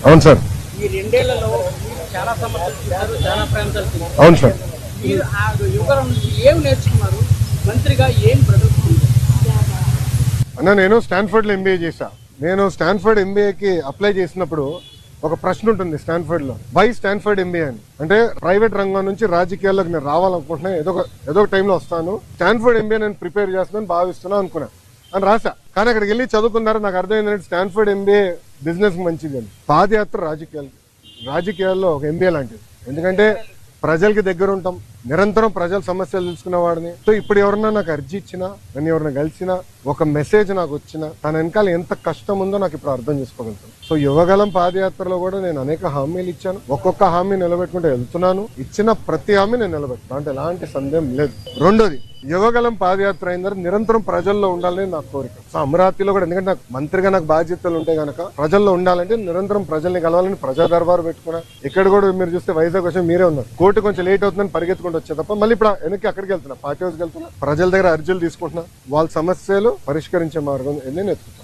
అవును సార్. ఈ 2 ఏళ్లలో చాలా సమస్యలు చూశారు, చాలా ప్రాంతాలు చూశారు. అవును సార్. మీరు ఆ యువకుల నుంచి ఏం నేర్చుకున్నారు? మంత్రిగా ఏం ప్రదర్శించారు? అన్న, నేను స్టాన్ఫర్డ్ లో ఎంబీఏ చేశా. నేను స్టాన్ఫర్డ్ ఎంబీఏకి అప్లై చేసినప్పుడు ఒక ప్రశ్న ఉంటుంది స్టాన్ఫర్డ్ లో, వై స్టాన్ఫర్డ్ ఎంబీఏ అని. అంటే ప్రైవేట్ రంగం నుంచి రాజకీయాల్లోకి నేను రావాలనుకుంటున్నా, ఏదో ఒక టైంలో వస్తాను, స్టాన్ఫర్డ్ ఎంబీఏ నేను ప్రిపేర్ చేస్తున్నాను భావిస్తున్నా అనుకున్నా అని రాసా. కానీ అక్కడికి వెళ్ళి చదువుకున్నారు, నాకు అర్థమైంది స్టాన్ఫర్డ్ ఎంబీఏ బిజినెస్ మంచిది అని. పాదయాత్ర రాజకీయాల్లో ఒక ఎంబీఏ లాంటిది. ఎందుకంటే ప్రజలకి దగ్గర ఉంటాం, నిరంతరం ప్రజల సమస్యలు తెలుసుకున్న వాడిని. సో ఇప్పుడు ఎవరన్నా నాకు అర్జీ ఇచ్చినా, నన్ను ఎవరైనా కలిసినా, ఒక మెసేజ్ నాకు వచ్చినా, తన వెనకాల ఎంత కష్టం ఉందో నాకు ఇప్పుడు అర్థం చేసుకోగలుగుతాను. సో యువగలం పాదయాత్రలో కూడా నేను అనేక హామీలు ఇచ్చాను, ఒక్కొక్క హామీ నిలబెట్టుకుంటూ వెళ్తున్నాను. ఇచ్చిన ప్రతి హామీ నేను నిలబెట్టుకున్నాను, అంటే ఎలాంటి సందేహం లేదు. రెండోది, యువగలం పాదయాత్ర అయిన తర్వాత నిరంతరం ప్రజల్లో ఉండాలని నా కోరిక. సో అమరావతిలో కూడా, ఎందుకంటే నాకు మంత్రిగా నాకు బాధ్యతలు ఉంటాయి కనుక ప్రజల్లో ఉండాలంటే నిరంతరం ప్రజల్ని కలవాలని ప్రజా దర్బారు పెట్టుకున్నా. ఇక్కడ కూడా మీరు చూస్తే వైజాగ్ వచ్చి మీరే ఉన్నారు, కోర్టు కొంచెం లేట్ అవుతుందని పరిగెత్తుకుంటూ వచ్చే తప్ప మళ్ళీ ఇప్పుడు వెనక్కి అక్కడికి వెళ్తున్నా, పార్టీ హౌస్కి వెళ్తున్నా, ప్రజల దగ్గర అర్జీలు తీసుకుంటున్నా, వాళ్ళ సమస్యలు పరిష్కరించే మార్గం నేను ఎత్తుకున్నాను.